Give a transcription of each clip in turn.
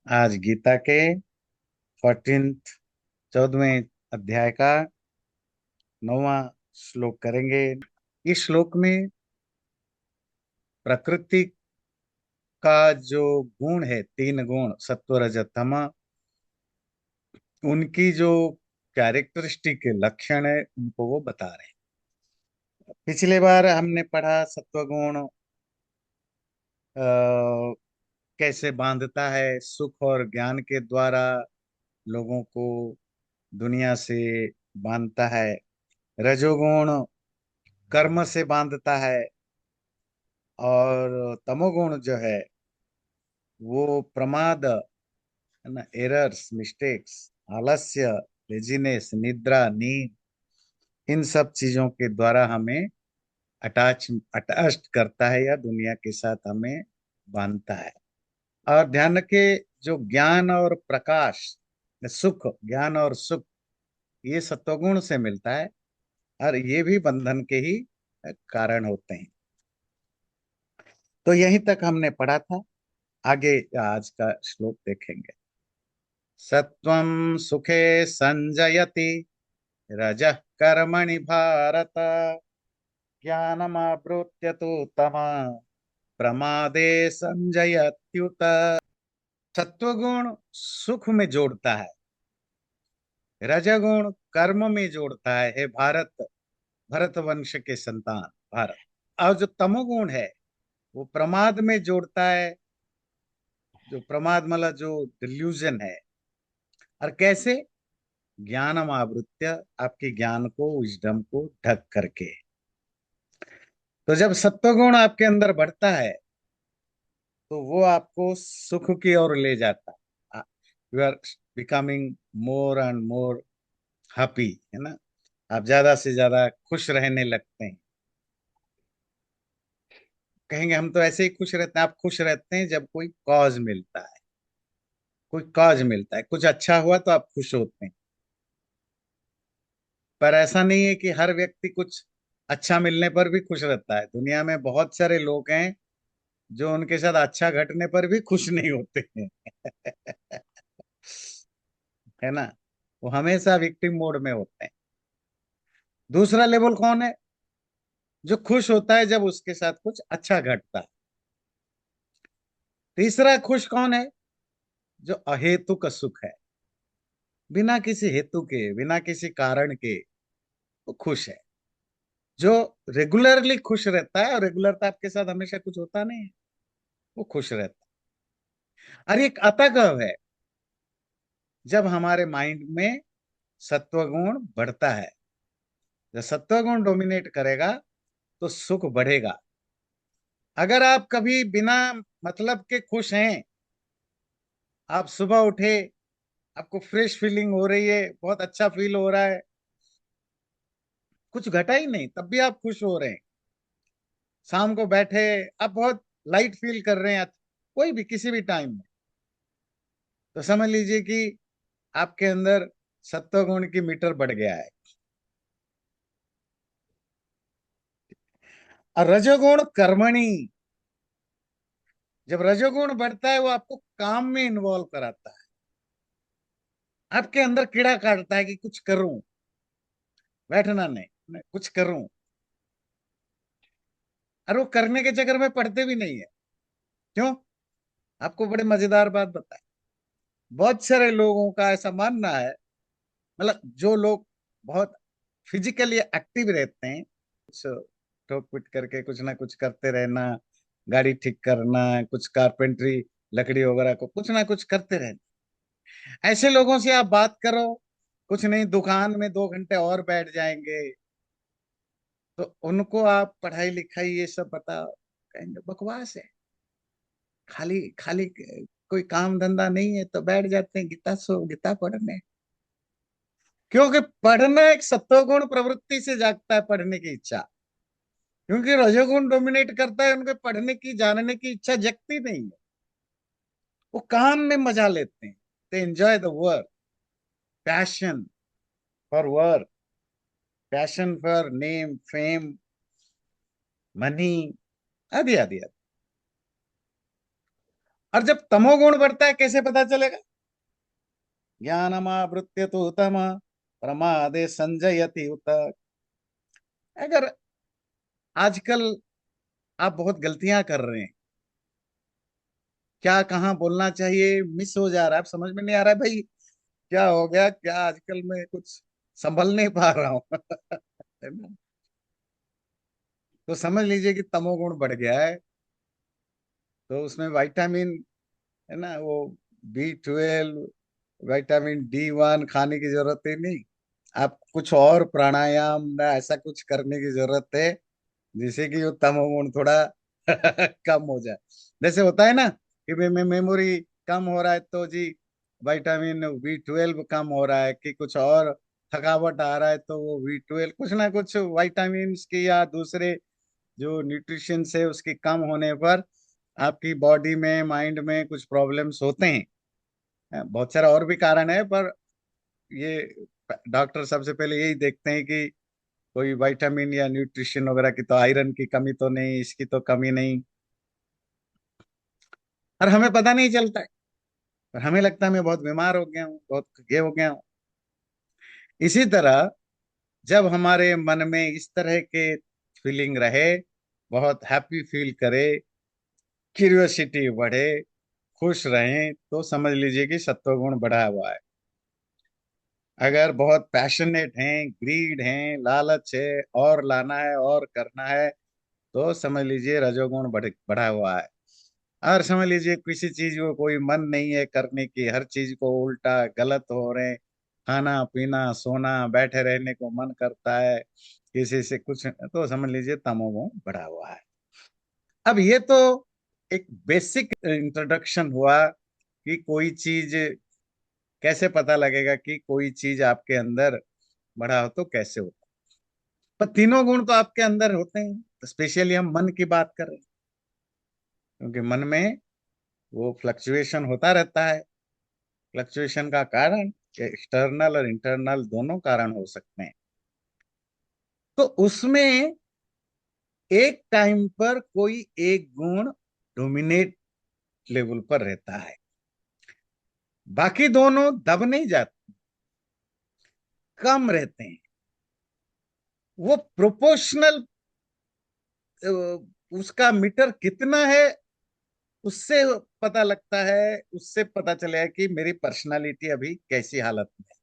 आज गीता के 14th 14वें अध्याय का 9वां श्लोक करेंगे। इस श्लोक में प्रकृति का जो गुण है, तीन गुण सत्व रजत तम, उनकी जो कैरेक्टरिस्टिक के लक्षण है उनको वो बता रहे हैं। पिछले बार हमने पढ़ा सत्व गुण कैसे बांधता है, सुख और ज्ञान के द्वारा लोगों को दुनिया से बांधता है। रजोगुण कर्म से बांधता है, और तमोगुण जो है वो प्रमाद, है ना, एरर्स, मिस्टेक्स, आलस्य, लेजीनेस, निद्रा, नींद, इन सब चीजों के द्वारा हमें अटैच करता है या दुनिया के साथ हमें बांधता है। और ध्यान रखे, जो ज्ञान और प्रकाश, सुख, ज्ञान और सुख, ये सत्वगुण से मिलता है, और ये भी बंधन के ही कारण होते हैं। तो यहीं तक हमने पढ़ा था। आगे आज का श्लोक देखेंगे। सत्वं सुखे संजयति, रजः कर्मणि भारत, ज्ञानमावृत्य तु तमः प्रमादे संजयत्युत। सत्वगुण सुख में जोड़ता है, रजगुण कर्म में जोड़ता है। हे भारत, भरत वंश के संतान भारत। और जो तमोगुण है वो प्रमाद में जोड़ता है। जो प्रमाद मतलब जो डिल्यूजन है। और कैसे? ज्ञानम आवृत्य, आपके ज्ञान को, विजडम को ढक करके। तो जब सत्वगुण आपके अंदर बढ़ता है तो वो आपको सुख की ओर ले जाता है। You are becoming more and more happy, है ना। आप ज्यादा से ज्यादा खुश रहने लगते हैं। कहेंगे हम तो ऐसे ही खुश रहते हैं। आप खुश रहते हैं जब कोई कॉज मिलता है, कोई कॉज मिलता है, कुछ अच्छा हुआ तो आप खुश होते हैं। पर ऐसा नहीं है कि हर व्यक्ति कुछ अच्छा मिलने पर भी खुश रहता है। दुनिया में बहुत सारे लोग हैं जो उनके साथ अच्छा घटने पर भी खुश नहीं होते हैं। है ना। वो हमेशा विक्टिम मोड में होते हैं। दूसरा लेवल कौन है? जो खुश होता है जब उसके साथ कुछ अच्छा घटता है। तीसरा खुश कौन है? जो अहेतुक सुख है, बिना किसी हेतु के, बिना किसी कारण के वो खुश है। जो रेगुलरली खुश रहता है, और रेगुलरता आपके साथ हमेशा कुछ होता नहीं है, वो खुश रहता है। और एक अतः है, जब हमारे माइंड में सत्वगुण बढ़ता है। जब सत्वगुण डोमिनेट करेगा तो सुख बढ़ेगा। अगर आप कभी बिना मतलब के खुश हैं, आप सुबह उठे, आपको फ्रेश फीलिंग हो रही है, बहुत अच्छा फील हो रहा है, कुछ घटा ही नहीं, तब भी आप खुश हो रहे हैं। शाम को बैठे, आप बहुत लाइट फील कर रहे हैं, कोई भी किसी भी टाइम में, तो समझ लीजिए कि आपके अंदर सत्वगुण की मीटर बढ़ गया है। और रजोगुण कर्मणि, जब रजोगुण बढ़ता है वो आपको काम में इन्वॉल्व कराता है। आपके अंदर कीड़ा काटता है कि कुछ करूं, बैठना नहीं, मैं कुछ करूं। और वो करने के चक्कर में पढ़ते भी नहीं है। क्यों? आपको बड़े मजेदार बात बताए। बहुत सारे लोगों का ऐसा मानना है, मतलब जो लोग बहुत फिजिकली एक्टिव रहते हैं, कुछ ठोक पीट करके कुछ ना कुछ करते रहना, गाड़ी ठीक करना, कुछ कारपेंटरी, लकड़ी वगैरह को कुछ ना कुछ करते रहना, ऐसे लोगों से आप बात करो, कुछ नहीं, दुकान में 2 घंटे और बैठ जाएंगे। तो उनको आप पढ़ाई लिखाई ये सब बताओ, कहेंगे बकवास है, खाली खाली कोई काम धंधा नहीं है तो बैठ जाते हैं गीता पढ़ने। क्योंकि पढ़ना एक सत्वगुण प्रवृत्ति से जागता है, पढ़ने की इच्छा। क्योंकि रजोगुण डोमिनेट करता है, उनके पढ़ने की, जानने की इच्छा जगती नहीं है। वो काम में मजा लेते हैं, they enjoy the work, passion for work, passion for name, fame, money, आदि आदि आदि। और जब तमोगुण बढ़ता है कैसे पता चलेगा? ज्ञानमावृत्य तो तम प्रमादे संजयति उत। अगर आजकल आप बहुत गलतियां कर रहे हैं, क्या कहाँ बोलना चाहिए मिस हो जा रहा है, आप समझ में नहीं आ रहा है भाई क्या हो गया, क्या आजकल मैं कुछ संभल नहीं पा रहा हूँ है ना? तो समझ लीजिए कि तमोगुण बढ़ गया है। तो उसमें विटामिन, है ना, वो B12, विटामिन D1 खाने की जरूरत ही नहीं। आप कुछ और प्राणायाम ना ऐसा कुछ करने की जरूरत है जिससे कि वो तमोगुण थोड़ा कम हो जाए। जैसे होता है ना कि मेमोरी कम हो रहा है तो जी विटामिन B12 कम हो रहा है, कि कुछ और थकावट आ रहा है तो वो B12 कुछ ना कुछ विटामिन की या दूसरे जो न्यूट्रिशन है उसकी कम होने पर आपकी बॉडी में माइंड में कुछ प्रॉब्लम्स होते हैं। बहुत सारा और भी कारण है, पर ये डॉक्टर सबसे पहले यही देखते हैं कि कोई विटामिन या न्यूट्रिशन वगैरह की, तो आयरन की कमी तो नहीं, इसकी तो कमी नहीं। और हमें पता नहीं चलता है, और हमें लगता है मैं बहुत बीमार हो गया हूँ, बहुत ये हो गया हूँ। इसी तरह जब हमारे मन में इस तरह के फीलिंग रहे, बहुत हैप्पी फील करे, क्यूरियोसिटी बढ़े, खुश रहें, तो समझ लीजिए कि सत्वगुण बढ़ा हुआ है। अगर बहुत पैशनेट हैं, ग्रीड हैं, लालच है, और लाना है और करना है, तो समझ लीजिए रजोगुण बढ़ा हुआ है। और समझ लीजिए किसी चीज को कोई मन नहीं है करने की, हर चीज को उल्टा गलत हो रहे हैं, खाना पीना सोना बैठे रहने को मन करता है, किसी से कुछ, तो समझ लीजिए तमोगुण बढ़ा हुआ है। अब ये तो एक बेसिक इंट्रोडक्शन हुआ कि कोई चीज कैसे पता लगेगा, कि कोई चीज आपके अंदर बढ़ा हो तो कैसे होता है। पर तीनों गुण तो आपके अंदर होते हैं, स्पेशली हम मन की बात कर रहे हैं, क्योंकि मन में वो फ्लक्चुएशन होता रहता है। फ्लक्चुएशन का कारण एक्सटर्नल और इंटरनल दोनों कारण हो सकते हैं। तो उसमें एक टाइम पर कोई एक गुण डोमिनेट लेवल पर रहता है, बाकी दोनों दब नहीं जाते, कम रहते हैं। वो प्रोपोर्शनल, उसका मीटर कितना है उससे पता लगता है, उससे पता चलेगा कि मेरी पर्सनालिटी अभी कैसी हालत में है।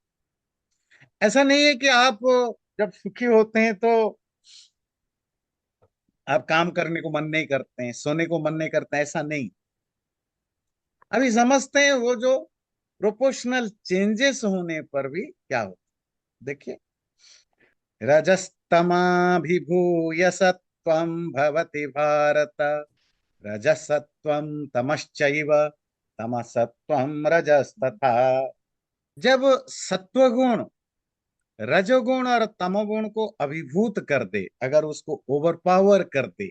ऐसा नहीं है कि आप जब सुखी होते हैं तो आप काम करने को मन नहीं करते हैं, सोने को मन नहीं करता है, ऐसा नहीं। अभी समझते हैं वो जो प्रोपोर्शनल चेंजेस होने पर भी क्या होता है। देखिए, रजस्तमाभिभूय सत्वं भवति भारत, रजसत्वं तमश्चैव तमसत्वं रजस्तथा। जब सत्वगुण रजोगुण और तमोगुण को अभिभूत कर दे, अगर उसको ओवर पावर कर दे,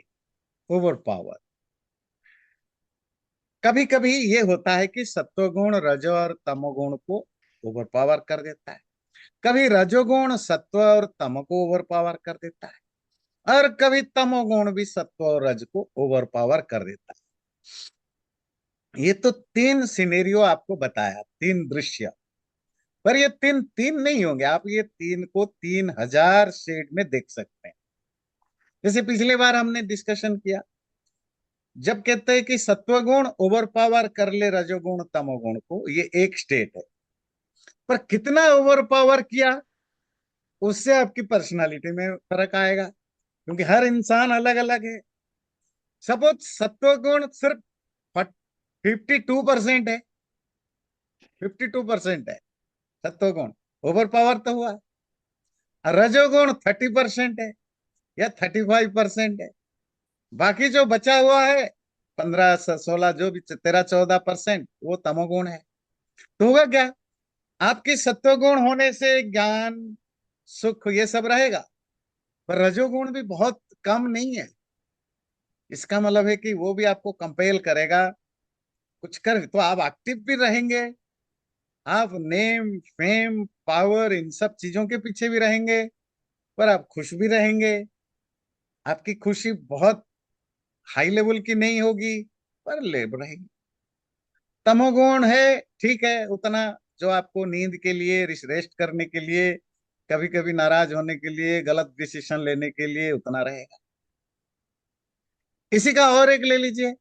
ओवर पावर, कभी कभी ये होता है कि सत्वगुण रजो और तमोगुण को ओवर पावर कर देता है, कभी रजोगुण सत्व और तम को ओवर पावर कर देता है, और कभी तमोगुण भी सत्व और रज को ओवर पावर कर देता है। ये तो तीन सिनेरियो आपको बताया, तीन दृश्य। पर ये तीन तीन नहीं होंगे, आप ये तीन को 3000 शेड में देख सकते हैं। जैसे पिछले बार हमने डिस्कशन किया, जब कहते हैं कि सत्वगुण ओवर पावर कर ले रजोगुण तमोगुण को, ये एक स्टेट है। पर कितना ओवर पावर किया, उससे आपकी पर्सनालिटी में फर्क आएगा, क्योंकि हर इंसान अलग अलग है। सपोज सत्वगुण सिर्फ 52% है, 52% है सत्वगुण, ओवर पावर तो हुआ। रजोगुण 30% है या 35% है, बाकी जो बचा हुआ है 15 16 जो भी 13 14% वो तमोगुण है। तो होगा क्या, आपकी सत्वगुण होने से ज्ञान सुख ये सब रहेगा, पर रजोगुण भी बहुत कम नहीं है। इसका मतलब है कि वो भी आपको कंपेल करेगा, कुछ कर तो आप एक्टिव भी रहेंगे, आप नेम फेम पावर इन सब चीजों के पीछे भी रहेंगे, पर आप खुश भी रहेंगे। आपकी खुशी बहुत हाई लेवल की नहीं होगी, पर ले रहेगी। तमोगुण है, ठीक है, उतना जो आपको नींद के लिए, रेस्ट करने के लिए, कभी कभी नाराज होने के लिए, गलत डिसीजन लेने के लिए उतना रहेगा। इसी का और एक ले लीजिए,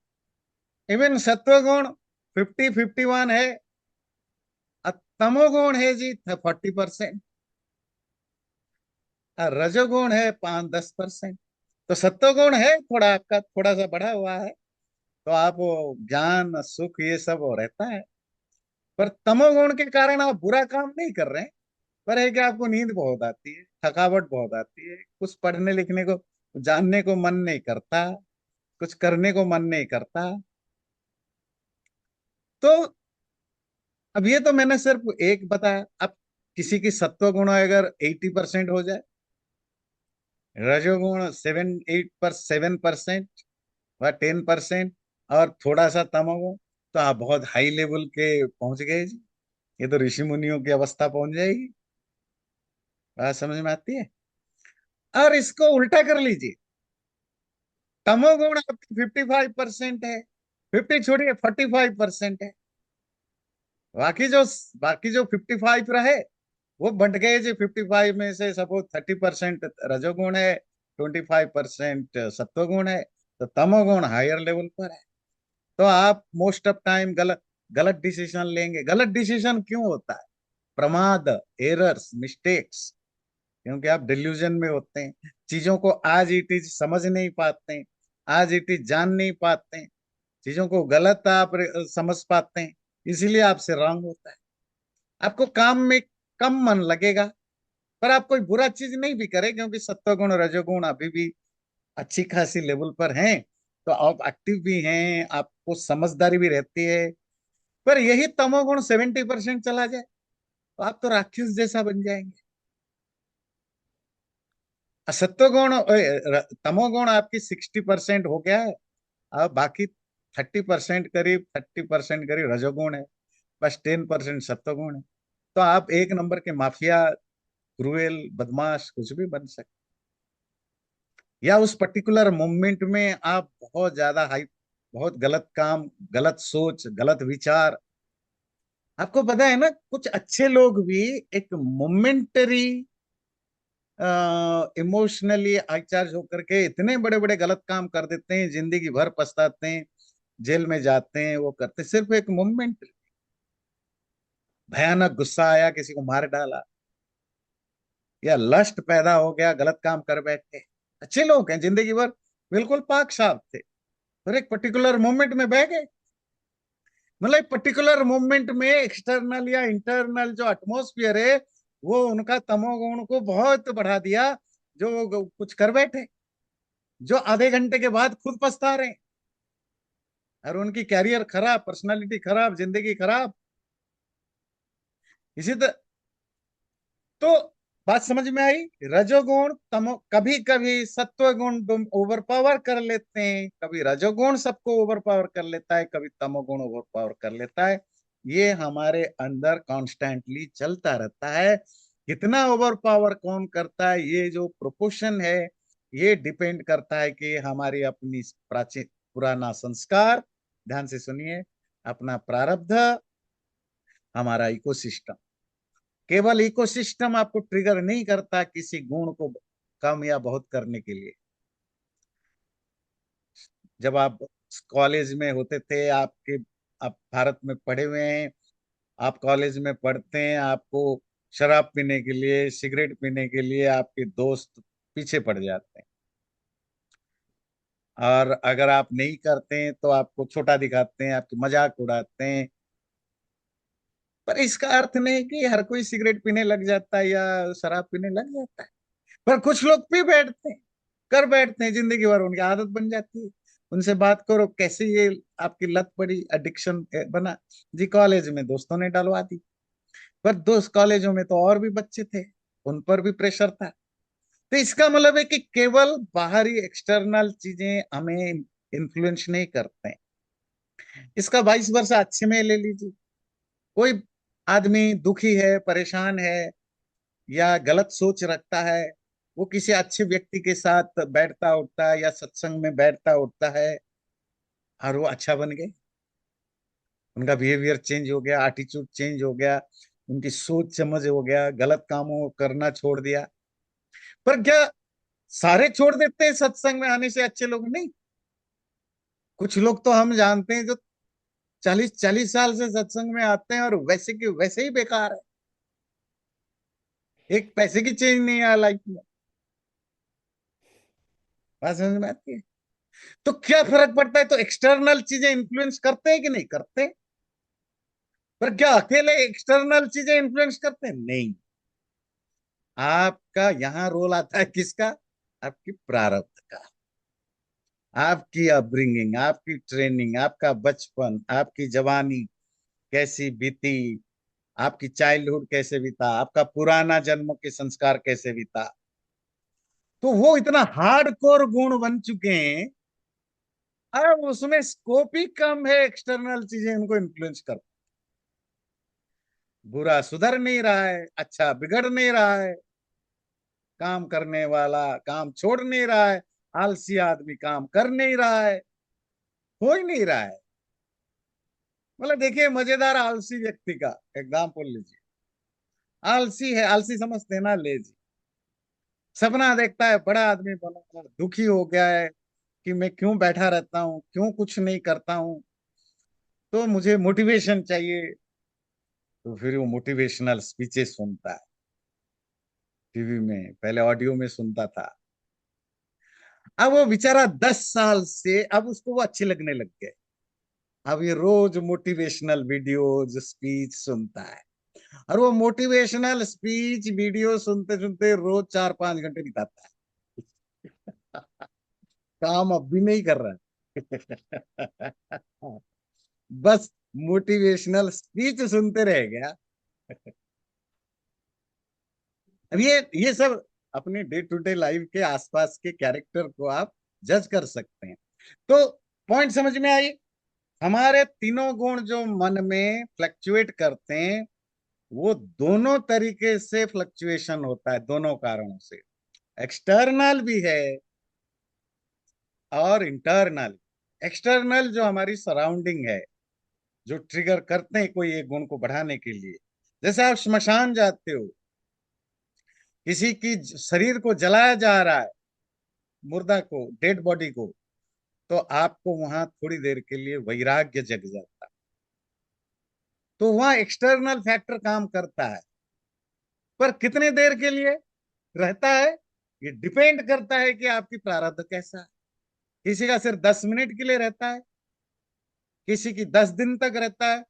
इवन सत्वगुण 51 है, और तमोगुण है जी 40%, और रजोगुण है 5-10%। तो सत्वगुण है थोड़ा आपका थोड़ा सा बढ़ा हुआ है, तो आप वो ज्ञान सुख ये सब वो रहता है। पर तमोगुण के कारण आप बुरा काम नहीं कर रहे हैं, पर है कि आपको नींद बहुत आती है, थकावट बहुत आती है, कुछ पढ़ने लिखने को, जानने को मन नहीं करता, कुछ करने को मन नहीं करता। तो अब ये तो मैंने सिर्फ एक बताया। अब किसी की सत्व गुण अगर 80% हो जाए, रजोगुण 7 व 10%, और थोड़ा सा तमोगुण, तो आप बहुत हाई लेवल के पहुंच गए जी। ये तो ऋषि मुनियों की अवस्था पहुंच जाएगी। बात समझ में आती है? और इसको उल्टा कर लीजिए, तमोगुण आपकी 55% है, 50 छोड़िए 45% है, बाकी जो बाकी जो 55 रहे वो बंट गए जी। 55 में से सपोज 30% रजोगुण है, 25% सत्वगुण है, तो तमोगुण हायर लेवल पर है। तो आप मोस्ट ऑफ टाइम गलत गलत डिसीजन लेंगे। गलत डिसीजन क्यों होता है? प्रमाद, एरर्स, मिस्टेक्स, क्योंकि आप डिल्यूजन में होते हैं, चीजों को आज इट इज समझ नहीं पाते हैं, आज इट इज जान नहीं पाते हैं, चीजों को गलत आप समझ पाते हैं, इसीलिए आपसे रॉन्ग होता है। आपको काम में कम मन लगेगा, पर आप कोई बुरा चीज नहीं भी करें, क्योंकि सत्वगुण रजोगुण अभी भी अच्छी खासी लेवल पर हैं, तो आप एक्टिव भी हैं, आपको समझदारी भी रहती है। पर यही तमोगुण 70% चला जाए, तो आप तो राक्षस जैसा बन जाएंगे। सत्वगुण तमोगुण आपकी 60% हो गया है, अब बाकी 30% करीब रजोगुण है, बस 10% सत्वगुण है। तो आप एक नंबर के माफिया, क्रूएल, बदमाश कुछ भी बन सकते, या उस पर्टिकुलर मोमेंट में आप बहुत ज्यादा हाई, बहुत गलत काम, गलत सोच, गलत विचार। आपको पता है ना, कुछ अच्छे लोग भी एक मोमेंटरी इमोशनली चार्ज होकर के इतने बड़े बड़े गलत काम कर देते हैं, जिंदगी भर पछताते हैं, जेल में जाते हैं, वो करते हैं, सिर्फ एक मोमेंट, भयानक गुस्सा आया, किसी को मार डाला, या लस्ट पैदा हो गया, गलत काम कर बैठे। अच्छे लोग हैं जिंदगी भर, बिल्कुल पाक साफ थे, फिर एक पर्टिकुलर मोमेंट में बह गए। मतलब पर्टिकुलर मोमेंट में एक्सटर्नल या इंटरनल जो एटमोस्फियर है, वो उनका तमोगुण को बहुत बढ़ा दिया, जो वो कुछ कर बैठे, जो आधे घंटे के बाद खुद पछता रहे हैं, और उनकी कैरियर खराब, पर्सनालिटी खराब, जिंदगी खराब। इसी तरह, तो बात समझ में आई? रजोगुण तमो, कभी कभी सत्वगुण ओवर पावर कर लेते हैं, कभी रजोगुण सबको ओवर पावर कर लेता है, कभी तमोगुण ओवर पावर कर लेता है। ये हमारे अंदर कॉन्स्टेंटली चलता रहता है। कितना ओवर पावर कौन करता है, ये जो प्रोपोर्शन है, ये डिपेंड करता है कि हमारी अपनी प्राचीन पुराना संस्कार, ध्यान से सुनिए, अपना प्रारब्ध, हमारा इकोसिस्टम। केवल इकोसिस्टम आपको ट्रिगर नहीं करता किसी गुण को कम या बहुत करने के लिए। जब आप कॉलेज में होते थे, आपके, आप भारत में पढ़े हुए हैं, आप कॉलेज में पढ़ते हैं, आपको शराब पीने के लिए, सिगरेट पीने के लिए आपके दोस्त पीछे पड़ जाते हैं, और अगर आप नहीं करते हैं तो आपको छोटा दिखाते हैं, आपकी मजाक उड़ाते हैं। पर इसका अर्थ नहीं कि हर कोई सिगरेट पीने लग जाता है या शराब पीने लग जाता है। पर कुछ लोग पी बैठते हैं, कर बैठते हैं, जिंदगी भर उनकी आदत बन जाती है। उनसे बात करो, कैसे ये आपकी लत पड़ी, एडिक्शन बना? जी कॉलेज में दोस्तों ने डलवा दी। पर दोस्त कॉलेजों में तो और भी बच्चे थे, उन पर भी प्रेशर था। तो इसका मतलब है कि केवल बाहरी एक्सटर्नल चीजें हमें इन्फ्लुएंस नहीं करते हैं। इसका 22 वर्ष अच्छे में ले लीजिए, कोई आदमी दुखी है, परेशान है, या गलत सोच रखता है, वो किसी अच्छे व्यक्ति के साथ बैठता उठता है, या सत्संग में बैठता उठता है, और वो अच्छा बन गए। उनका बिहेवियर चेंज हो गया, एटीट्यूड चेंज हो गया, उनकी सोच समझ हो गया, गलत कामों को करना छोड़ दिया। पर क्या सारे छोड़ देते हैं सत्संग में आने से? अच्छे लोग नहीं, कुछ लोग तो हम जानते हैं जो 40 40 साल से सत्संग में आते हैं और वैसे के वैसे ही बेकार है, एक पैसे की चेंज नहीं आया लाइफ में। बात समझ में आती है? तो क्या फर्क पड़ता है? तो एक्सटर्नल चीजें इन्फ्लुएंस करते हैं कि नहीं करते? पर क्या अकेले एक्सटर्नल चीजें इन्फ्लुएंस करते हैं? नहीं। आपका यहां रोल आता है किसका? आपकी प्रारब्ध का, आपकी अपब्रिंगिंग, आपकी ट्रेनिंग, आपका बचपन, आपकी जवानी कैसी बीती, आपकी चाइल्डहुड कैसे बीता, आपका पुराना जन्म के संस्कार कैसे बीता। तो वो इतना हार्ड कोर गुण बन चुके हैं, अब उसमें स्कोप ही कम है एक्सटर्नल चीजें उनको इन्फ्लुएंस कर। बुरा सुधर नहीं रहा है, अच्छा बिगड़ नहीं रहा है, काम करने वाला काम छोड़ नहीं रहा है, आलसी आदमी काम कर नहीं रहा है, हो ही नहीं रहा है। मतलब देखिए, मजेदार आलसी व्यक्ति का एग्जाम्पल लीजिए। आलसी है, आलसी समझते हैं ना, लेजी, सपना देखता है बड़ा आदमी बनूंगा, दुखी हो गया है कि मैं क्यों बैठा रहता हूँ, क्यों कुछ नहीं करता हूँ, तो मुझे मोटिवेशन चाहिए। तो फिर वो मोटिवेशनल स्पीचेस सुनता है, टीवी में, पहले ऑडियो में सुनता था। अब वो बेचारा 10 साल से अब उसको वो अच्छे लगने लग गए। अब ये रोज मोटिवेशनल वीडियोज स्पीच सुनता है, और वो मोटिवेशनल स्पीच वीडियो सुनते सुनते रोज 4 5 घंटे बिताता है। काम अब भी नहीं कर रहा है बस मोटिवेशनल स्पीच सुनते रह गया। अब ये सब अपने डे टू डे लाइफ के आसपास के कैरेक्टर को आप जज कर सकते हैं। तो पॉइंट समझ में आई? हमारे तीनों गुण जो मन में फ्लक्चुएट करते हैं, वो दोनों तरीके से फ्लक्चुएशन होता है, दोनों कारणों से। एक्सटर्नल भी है और इंटरनल। एक्सटर्नल जो हमारी सराउंडिंग है, जो ट्रिगर करते हैं कोई एक गुण को बढ़ाने के लिए। जैसे आप श्मशान जाते हो, किसी की शरीर को जलाया जा रहा है, मुर्दा को, डेड बॉडी को, तो आपको वहां थोड़ी देर के लिए वैराग्य जग जाता है। तो वहां एक्सटर्नल फैक्टर काम करता है, पर कितने देर के लिए रहता है, ये डिपेंड करता है कि आपकी प्रारब्ध कैसा है। किसी का सिर्फ 10 मिनट के लिए रहता है, किसी की 10 दिन तक रहता है,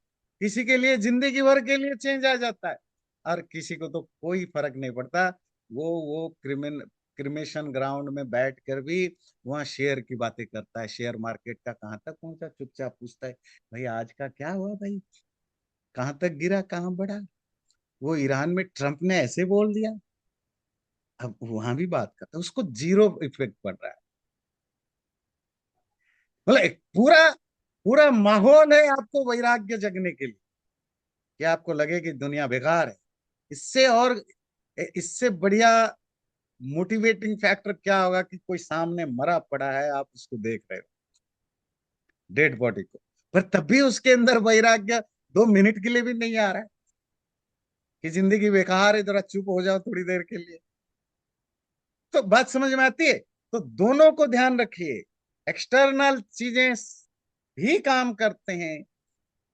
किसी के लिए जिंदगी भर के लिए चेंज आ जाता है, और किसी को तो कोई फर्क नहीं पड़ता। वो क्रिमेशन ग्राउंड में बैठ कर भी वहां शेयर की बातें करता है, शेयर मार्केट का कहाँ तक पहुंचा, चुपचाप पूछता है, भाई आज का क्या हुआ भाई, कहाँ तक गिरा, कहाँ बढ़ा, वो ईरान में ट्रम्प ने ऐसे बोल दिया। अब वहां भी बात करता है, उसको जीरो इफेक्ट पड़ रहा है। मतलब एक पूरा पूरा माहौल है आपको वैराग्य जगने के लिए, कि आपको लगे कि दुनिया बेकार है। इससे और इससे बढ़िया मोटिवेटिंग फैक्टर क्या होगा कि कोई सामने मरा पड़ा है, आप उसको देख रहे हो, डेड बॉडी को, पर तब भी उसके अंदर वैराग्य 2 मिनट के लिए भी नहीं आ रहा है कि जिंदगी बेकार है, जरा चुप हो जाओ थोड़ी देर के लिए। तो बात समझ में आती है? तो दोनों को ध्यान रखिए, एक्सटर्नल चीजें भी काम करते हैं,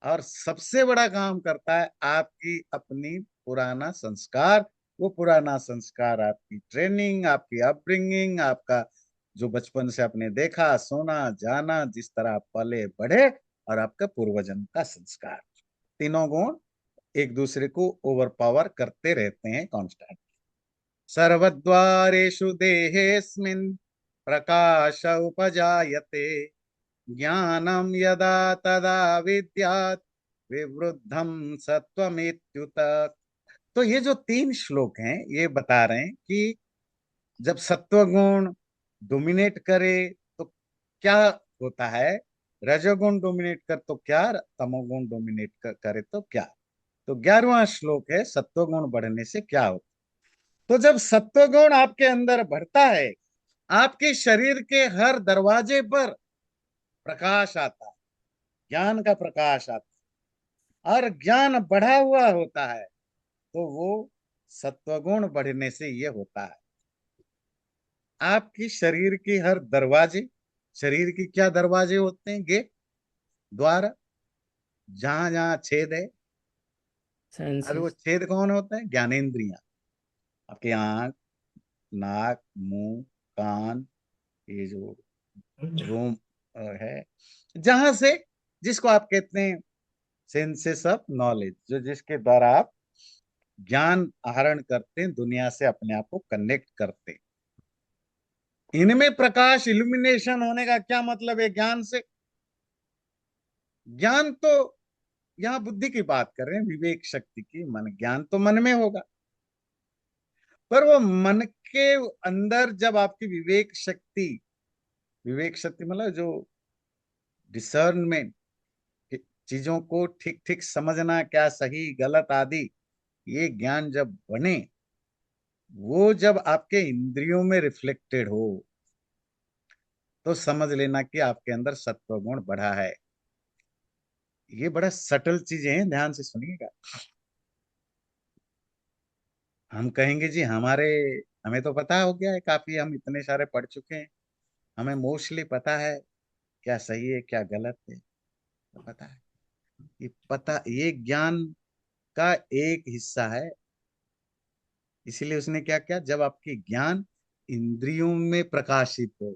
और सबसे बड़ा काम करता है आपकी अपनी पुराना संस्कार। वो पुराना संस्कार आपकी ट्रेनिंग, आपकी अपब्रिंगिंग, आपका जो बचपन से आपने देखा, सोना जाना, जिस तरह आप पले बढ़े, और आपका पूर्वजन्म का संस्कार, तीनों गुण एक दूसरे को ओवर पावर करते रहते हैं कांस्टेंट। सर्वद्वारेषु देहेऽस्मिन् प्रकाश उपजायते, ज्ञानम यदा तदा विद्यात् विवृद्धम सत्वमेत्युत। तो ये जो 3 श्लोक हैं, ये बता रहे हैं कि जब सत्वगुण डोमिनेट करे तो क्या होता है, रजोगुण डोमिनेट कर तो क्या, तमोगुण डोमिनेट करे तो क्या। तो 11वां श्लोक है सत्वगुण बढ़ने से क्या होता। तो जब सत्वगुण आपके अंदर बढ़ता है, आपके शरीर के हर दरवाजे पर प्रकाश आता है, ज्ञान का प्रकाश आता है, और ज्ञान बढ़ा हुआ होता है तो वो सत्वगुण बढ़ने से ये होता है। आपकी शरीर की हर दरवाजे, शरीर की क्या दरवाजे होते हैं, गेट, द्वार, जहां जहां छेद है, और वो सेंसेस। छेद कौन होते हैं? ज्ञानेंद्रियां। आपकी आंख, नाक, मुंह, कान, ये जो रोम है, जहां से, जिसको आप कहते हैं सेंसेस ऑफ नॉलेज, जो जिसके द्वारा आप ज्ञान आहरण करते हैं, दुनिया से अपने आप को कनेक्ट करते हैं। इनमें प्रकाश, इल्यूमिनेशन होने का क्या मतलब है ज्ञान से? ज्ञान तो, यहाँ बुद्धि की बात कर रहे हैं, विवेक शक्ति की। मन, ज्ञान तो मन में होगा, पर वो मन के अंदर जब आपकी विवेक शक्ति, विवेक शक्ति मतलब जो डिसर्नमेंट, चीजों को ठीक ठीक समझना, क्या सही गलत आदि, ये ज्ञान जब बने, वो जब आपके इंद्रियों में रिफ्लेक्टेड हो, तो समझ लेना कि आपके अंदर सत्व गुण बढ़ा है। ये बड़ा सटल चीजें हैं, ध्यान से सुनिएगा। हम कहेंगे जी हमारे, हमें तो पता हो गया है काफी, हम इतने सारे पढ़ चुके हैं, हमें मोस्टली पता है क्या सही है क्या गलत है, तो पता है। ये पता, ये ज्ञान का एक हिस्सा है। इसीलिए उसने क्या किया, जब आपकी ज्ञान इंद्रियों में प्रकाशित हो,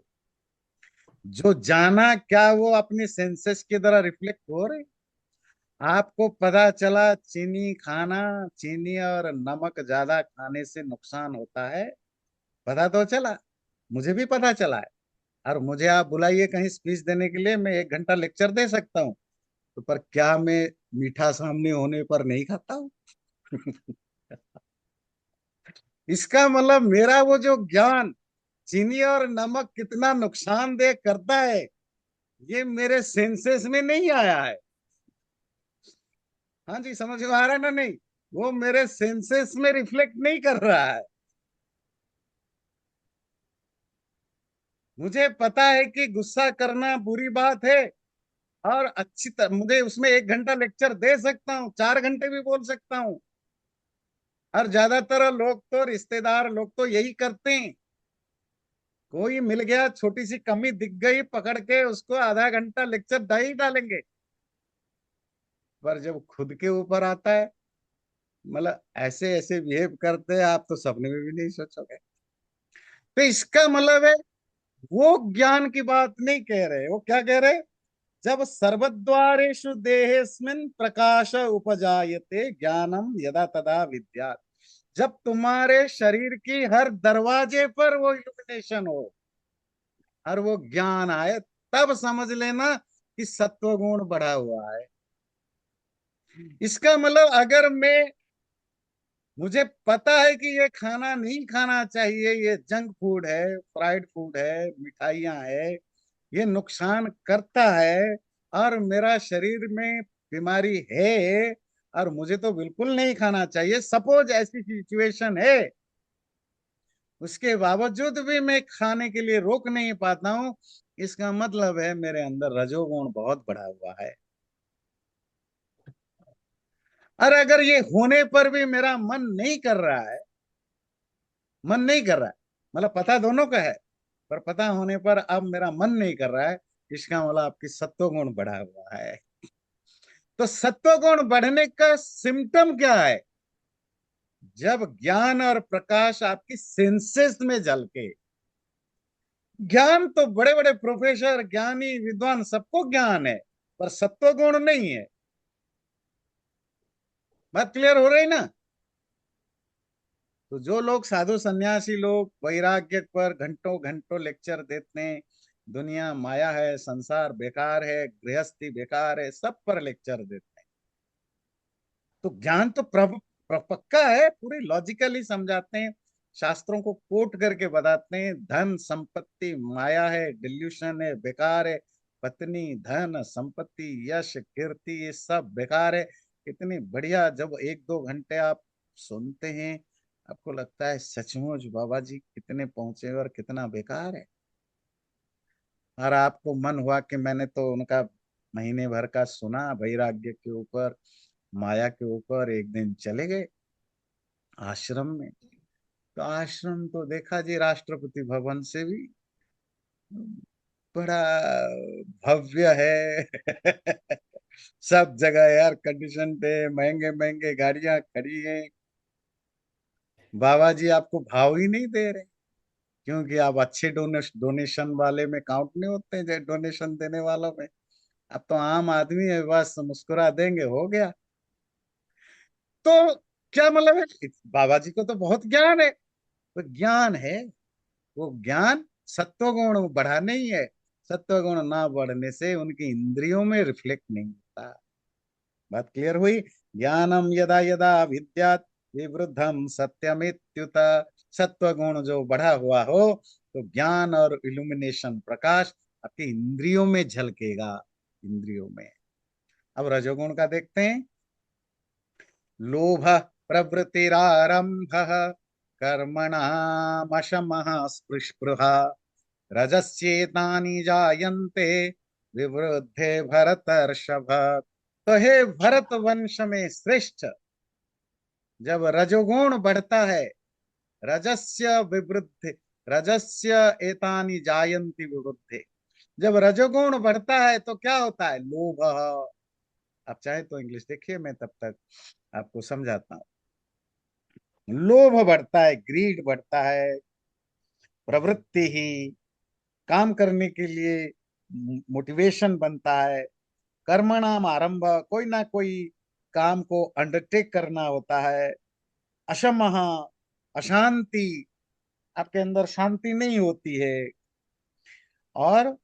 जो जाना क्या वो अपने सेंसेस के द्वारा रिफ्लेक्ट हो रहे, आपको पता चला चीनी खाना, चीनी और नमक ज्यादा खाने से नुकसान होता है, पता तो चला, मुझे भी पता चला है। और मुझे आप बुलाइए कहीं स्पीच देने के लिए, मैं 1 घंटा लेक्चर दे सकता हूँ, तो पर क्या मैं मीठा सामने होने पर नहीं खाता हूँ? इसका मतलब मेरा वो जो ज्ञान चीनी और नमक कितना नुकसानदेह करता है, ये मेरे सेंसेस में नहीं आया है। हाँ जी, समझ में आ रहा है ना? नहीं, वो मेरे सेंसेस में रिफ्लेक्ट नहीं कर रहा है। मुझे पता है कि गुस्सा करना बुरी बात है, और अच्छी तरह मुझे उसमें 1 घंटा लेक्चर दे सकता हूँ, 4 घंटे भी बोल सकता हूँ। और ज्यादातर लोग तो, रिश्तेदार लोग तो यही करते हैं, कोई मिल गया, छोटी सी कमी दिख गई, पकड़ के उसको आधा घंटा लेक्चर दे ही डालेंगे। पर जब खुद के ऊपर आता है, मतलब ऐसे ऐसे बिहेव करते हैं, आप तो सपने में भी नहीं सोचोगे। तो इसका मतलब है, वो ज्ञान की बात नहीं कह रहे, वो क्या कह रहे? जब सर्वद्वारेषु देहेस्मिन् प्रकाश उपजायते ज्ञानम यदा तदा विद्यात्, जब तुम्हारे शरीर की हर दरवाजे पर वो इल्यूमिनेशन हो और वो ज्ञान आए, तब समझ लेना कि सत्व गुण बढ़ा हुआ है। इसका मतलब अगर मैं, मुझे पता है कि ये खाना नहीं खाना चाहिए, ये जंक फूड है, फ्राइड फूड है, मिठाइयां है, ये नुकसान करता है, और मेरा शरीर में बीमारी है, और मुझे तो बिल्कुल नहीं खाना चाहिए, सपोज ऐसी सिचुएशन है, उसके बावजूद भी मैं खाने के लिए रोक नहीं पाता हूँ, इसका मतलब है मेरे अंदर रजोगुण बहुत बढ़ा हुआ है। और अगर ये होने पर भी मेरा मन नहीं कर रहा है, मन नहीं कर रहा है, मतलब पता दोनों का है, पर पता होने पर अब मेरा मन नहीं कर रहा है, इसका मतलब आपकी सत्व गुण बढ़ा हुआ है। तो सत्व गुण बढ़ने का सिम्टम क्या है? जब ज्ञान और प्रकाश आपकी सेंसेस में झलके। ज्ञान तो बड़े बड़े प्रोफेसर, ज्ञानी, विद्वान, सबको ज्ञान है, पर सत्व गुण नहीं है। बात क्लियर हो रही ना? तो जो लोग साधु सन्यासी लोग वैराग्य पर घंटों घंटों लेक्चर देते हैं, दुनिया माया है, संसार बेकार है, गृहस्थी बेकार है, सब पर लेक्चर देते हैं, तो ज्ञान तो पक्का है, पूरी लॉजिकली समझाते हैं, शास्त्रों को कोट करके बताते हैं, धन संपत्ति माया है, डिल्यूशन है, बेकार है, पत्नी, धन, संपत्ति, यश, कीर्ति, ये सब बेकार है। कितनी बढ़िया, जब 1-2 घंटे आप सुनते हैं, आपको लगता है सचमुच बाबा जी कितने पहुंचे और कितना बेकार है। और आपको मन हुआ कि मैंने तो उनका महीने भर का सुना वैराग्य के ऊपर, माया के ऊपर एक दिन चले गए आश्रम में। तो आश्रम तो देखा जी राष्ट्रपति भवन से भी बड़ा भव्य है। सब जगह एयर कंडीशन है, महंगे महंगे गाड़ियां खड़ी हैं। बाबा जी आपको भाव ही नहीं दे रहे, क्योंकि आप अच्छे डोनेशन वाले में काउंट नहीं होते हैं, जो डोनेशन देने वालों में। अब तो आम आदमी है, बस मुस्कुरा देंगे हो गया। तो क्या मतलब है, बाबा जी को तो बहुत ज्ञान है। तो ज्ञान है, वो ज्ञान सत्वगुण बढ़ाने ही है। सत्वगुण ना बढ़ने से उनकी इंद्रियों में रिफ्लेक्ट नहीं होता। बात क्लियर हुई। ज्ञानम यदा यदा विद्यात् विवृद्धम सत्यमित्युत। सत्वगुण जो बढ़ा हुआ हो तो ज्ञान और इल्यूमिनेशन प्रकाश आपकी इंद्रियों में झलकेगा, इंद्रियों में। अब रजोगुण का देखते हैं। लोभ प्रवृत्तिरारंभ कर्मणामशमः स्पृहा रजस्येतानि जायन्ते विवृद्धे भरतर्षभ। तो हे भरत वंश में श्रेष्ठ, जब रजोगुण बढ़ता है, रजस्य विवृद्धि, रजस्य एतानि जायन्ति विवृद्धि, जब रजोगुण बढ़ता है तो क्या होता है? लोभ। आप चाहे तो इंग्लिश देखिए, मैं तब तक आपको समझाता हूँ। लोभ बढ़ता है, ग्रीड बढ़ता है, प्रवृत्ति ही, काम करने के लिए मोटिवेशन बनता है। कर्मणाम आरंभ, कोई ना कोई काम को अंडरटेक करना होता है। अशमः, अशांति, आपके अंदर शांति नहीं होती है। और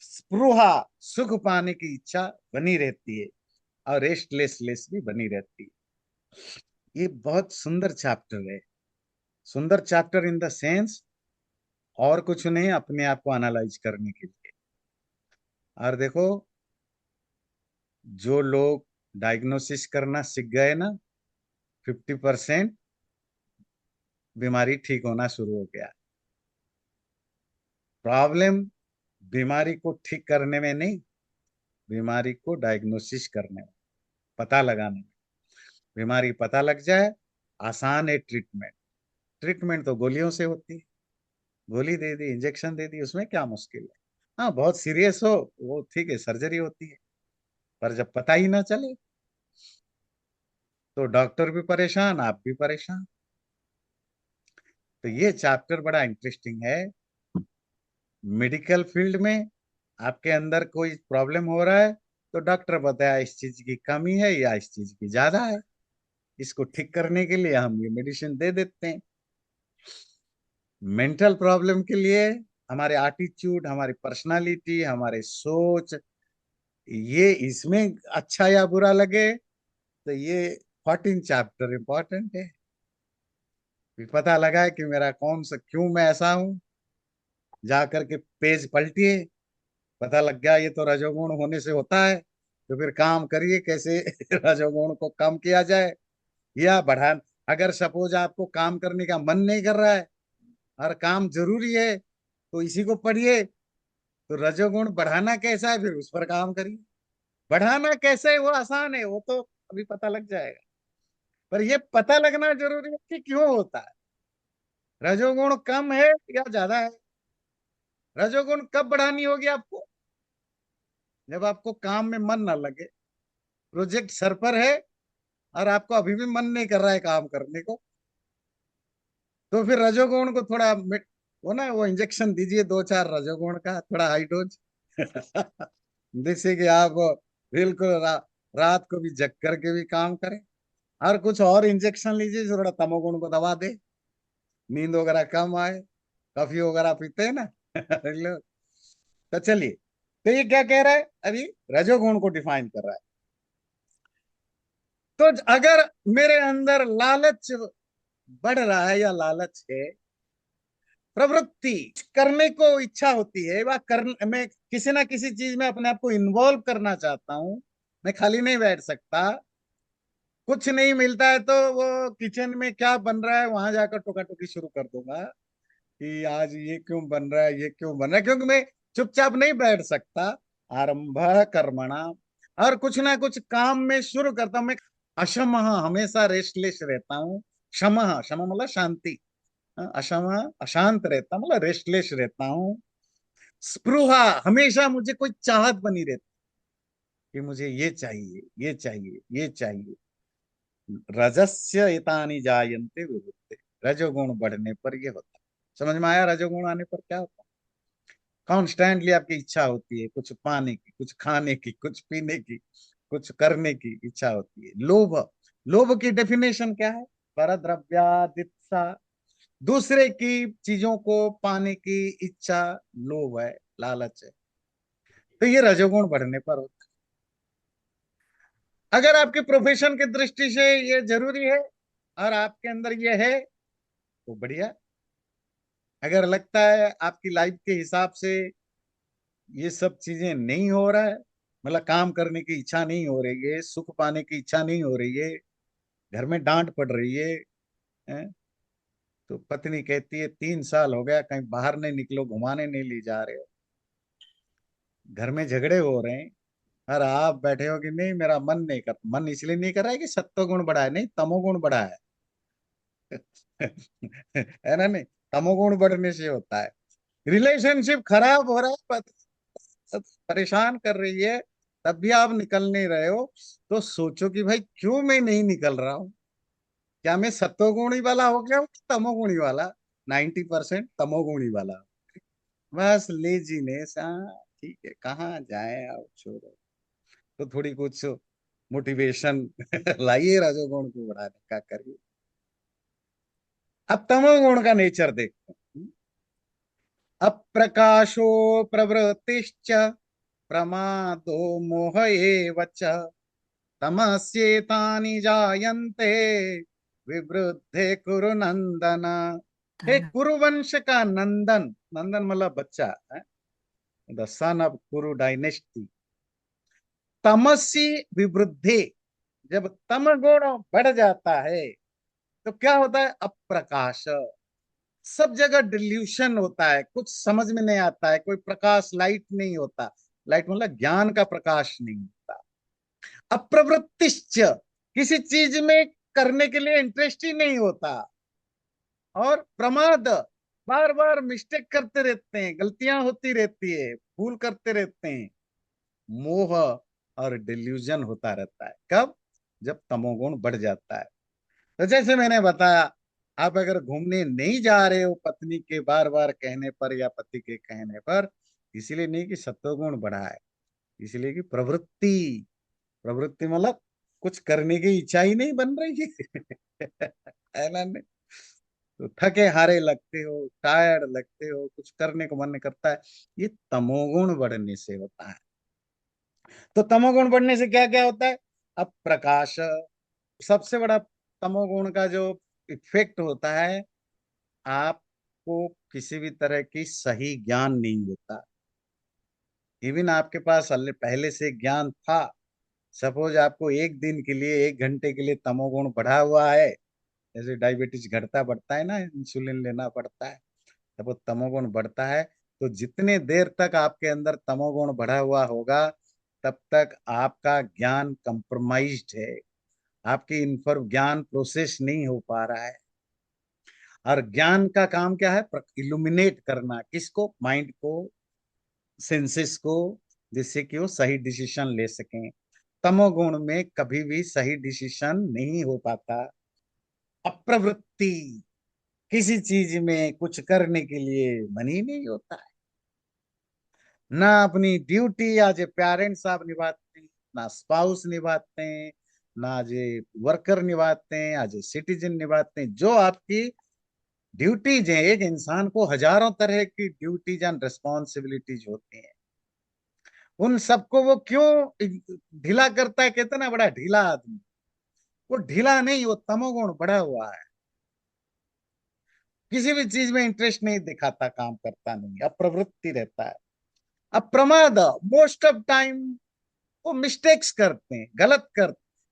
स्पृहा, सुख पाने की इच्छा बनी रहती है। और रेस्टलेसनेस भी बनी रहती है। ये बहुत सुंदर चैप्टर है। सुंदर चैप्टर इन द सेंस, और कुछ नहीं, अपने आप को एनालाइज करने के लिए। और देखो, जो लोग डायग्नोसिस करना सीख गए ना, 50% बीमारी ठीक होना शुरू हो गया। प्रॉब्लम बीमारी को ठीक करने में नहीं, बीमारी को डायग्नोसिस करने में, पता लगाने में। बीमारी पता लग जाए, आसान है ट्रीटमेंट। ट्रीटमेंट तो गोलियों से होती है। गोली दे दी, इंजेक्शन दे दी, उसमें क्या मुश्किल है? हाँ, बहुत सीरियस हो वो ठीक है, सर्जरी होती है। पर जब पता ही ना चले तो डॉक्टर भी परेशान, आप भी परेशान। तो ये चैप्टर बड़ा इंटरेस्टिंग है। मेडिकल फील्ड में आपके अंदर कोई प्रॉब्लम हो रहा है तो डॉक्टर बताया इस चीज की कमी है या इस चीज की ज्यादा है, इसको ठीक करने के लिए हम ये मेडिसिन दे देते हैं। मेंटल प्रॉब्लम के लिए हमारे एटीट्यूड, हमारी पर्सनालिटी, हमारे सोच, ये इसमें अच्छा या बुरा लगे तो ये 14 चैप्टर इंपॉर्टेंट है। फिर पता लगा है कि मेरा कौन सा, क्यों मैं ऐसा हूं, जा करके पेज पलटिए, पता लग गया ये तो रजोगुण होने से होता है। तो फिर काम करिए कैसे रजोगुण को कम किया जाए या बढ़ा। अगर सपोज आपको काम करने का मन नहीं कर रहा है और काम जरूरी है तो इसी को पढ़िए। तो रजोगुण बढ़ाना कैसा है, फिर उस पर काम करिए। बढ़ाना कैसे है वो आसान है, वो तो अभी पता लग जाएगा। पर ये पता लगना जरूरी है कि क्यों होता है, रजोगुण कम है या ज्यादा है। रजोगुण कब बढ़ानी होगी आपको? जब आपको काम में मन ना लगे, प्रोजेक्ट सर पर है और आपको अभी भी मन नहीं कर रहा है काम करने को, तो फिर रजोगुण को थोड़ा वो ना, वो इंजेक्शन दीजिए 2-4 रजोगुण का, थोड़ा हाई डोज। जिससे कि आप बिल्कुल रात को भी जग करके भी काम करें। और कुछ और इंजेक्शन लीजिए जो थोड़ा तमोगुण को दबा दे, नींद वगैरह कम आए। कॉफी वगैरह पीते हैं ना लोग। तो चलिए, तो ये क्या कह रहा है अभी, रजोगुण को डिफाइन कर रहा है। तो अगर मेरे अंदर लालच बढ़ रहा है या लालच है, प्रवृत्ति करने को इच्छा होती है, वह कर, मैं किसी ना किसी चीज में अपने आप को इन्वॉल्व करना चाहता हूं, मैं खाली नहीं बैठ सकता। कुछ नहीं मिलता है तो वो किचन में क्या बन रहा है वहां जाकर टोका टोकी शुरू कर दूंगा कि आज ये क्यों बन रहा है, ये क्यों बन रहा है, क्योंकि मैं चुपचाप नहीं बैठ सकता। आरंभ कर्मणा, और कुछ ना कुछ काम में शुरू करता हूं मैं। अशम, हमेशा रेस्टलेस रहता हूँ। शम, शम मतलब शांति। अशम, अशांत रहता मतलब रेस्टलेस रहता हूँ। स्पृहा, हमेशा मुझे कोई चाहत बनी रहती कि मुझे ये चाहिए, ये चाहिए, ये चाहिए। रजस्य एतानि जायन्ते विभुते, रजोगुण बढ़ने पर ये होता है। समझ में आया रजोगुण आने पर क्या होता है? कॉन्स्टेंटली आपकी इच्छा होती है कुछ पाने की, कुछ खाने की, कुछ पीने की, कुछ करने की इच्छा होती है। लोभ, लोभ की डेफिनेशन क्या है? परद्रव्यादित्सा, दूसरे की चीजों को पाने की इच्छा, लोभ है, लालच है। तो ये रजोगुण बढ़ने पर होता है। अगर आपके प्रोफेशन की दृष्टि से ये जरूरी है और आपके अंदर ये है तो बढ़िया। अगर लगता है आपकी लाइफ के हिसाब से ये सब चीजें नहीं हो रहा है, मतलब काम करने की इच्छा नहीं हो रही है, सुख पाने की इच्छा नहीं हो रही है, घर में डांट पड़ रही है, हैं? तो पत्नी कहती है 3 साल हो गया कहीं बाहर नहीं निकलो, घुमाने नहीं ले जा रहे हो, घर में झगड़े हो रहे हैं, और आप बैठे हो कि नहीं मेरा मन नहीं कर, मन इसलिए नहीं कर रहा है कि सत्वगुण बढ़ा है, नहीं तमोगुण बढ़ा है। है ना? नहीं, तमोगुण बढ़ने से होता है। रिलेशनशिप खराब हो रहा है, परेशान कर रही है, तब भी आप निकल नहीं रहे हो, तो सोचो कि भाई क्यों मैं नहीं निकल रहा हूँ? क्या मैं सत्वगुणी वाला हो गया हूँ कि तमोगुणी वाला? 90% तमोगुणी वाला। बस लेजीनेस, हाँ ठीक है, कहाँ जाए, अब छोड़ो। तो थोड़ी कुछ मोटिवेशन लाइए, रजोगुण को बढ़ाने का करिए। अब तमोगुण का नेचर देखते हैं। अप्रकाशो प्रवृत्तिश्च प्रमादो मोह एव च, तमस्येतानि जायन्ते विवृद्धे कुरु नंदन। हे कुरुवंश का नंदन, नंदन मतलब बच्चा, द सन ऑफ कुरु डायनेस्टी। तमसी विवृद्धि, जब तमगुण बढ़ जाता है तो क्या होता है? अप्रकाश, सब जगह डिल्यूशन होता है, कुछ समझ में नहीं आता है, कोई प्रकाश, लाइट नहीं होता। लाइट मतलब ज्ञान का प्रकाश नहीं होता। अप्रवृत्तिश्च, किसी चीज में करने के लिए इंटरेस्ट ही नहीं होता। और प्रमाद, बार बार मिस्टेक करते रहते हैं, गलतियां होती रहती है, भूल करते रहते हैं। मोह और डिल्यूजन होता रहता है, कब? जब तमोगुण बढ़ जाता है। तो जैसे मैंने बताया, आप अगर घूमने नहीं जा रहे हो पत्नी के बार बार कहने पर या पति के कहने पर, इसलिए नहीं कि सत्वगुण बढ़ा है, इसलिए कि प्रवृत्ति, प्रवृत्ति मतलब कुछ करने की इच्छा ही नहीं बन रही है। है ना? नहीं? तो थके हारे लगते हो, टायर्ड लगते हो, कुछ करने को मन नहीं करता है, ये तमोगुण बढ़ने से होता है। तो तमोगुण बढ़ने से क्या क्या होता है? अब प्रकाश, सबसे बड़ा तमोगुण का जो इफेक्ट होता है, आपको किसी भी तरह की सही ज्ञान नहीं होता। इवन आपके पास पहले से ज्ञान था, सपोज आपको एक दिन के लिए, 1 घंटे के लिए तमोगुण बढ़ा हुआ है, जैसे डायबिटीज घटता बढ़ता है ना, इंसुलिन लेना पड़ता है, तब वो तमोगुण बढ़ता है। तो जितने देर तक आपके अंदर तमोगुण बढ़ा हुआ होगा, तब तक आपका ज्ञान कंप्रोमाइज्ड है, आपकी इन्फॉर्म ज्ञान प्रोसेस नहीं हो पा रहा है। और ज्ञान का काम क्या है? इल्यूमिनेट करना, किसको? माइंड को, सेंसेस को, जिससे कि वो सही डिसीजन ले सकें। तमोगुण में कभी भी सही डिसीजन नहीं हो पाता। अप्रवृत्ति, किसी चीज में कुछ करने के लिए मन ही नहीं होता है। ना अपनी ड्यूटी एज ए पेरेंट्स आप निभाते हैं, ना स्पाउस निभाते हैं, ना एज ए वर्कर निभाते हैं, एज ए सिटीजन निभाते हैं। जो आपकी ड्यूटीज हैं, एक इंसान को हजारों तरह की ड्यूटीज एंड रिस्पॉन्सिबिलिटीज होती हैं, उन सबको वो क्यों ढीला करता है? कहते हैं ना बड़ा ढीला आदमी, वो ढीला नहीं, वो तमोगुण बढ़ा हुआ है, किसी भी चीज में इंटरेस्ट नहीं दिखाता, काम करता नहीं, अप्रवृत्ति रहता है। अब प्रमाद, मोस्ट ऑफ टाइम वो मिस्टेक्स करते हैं,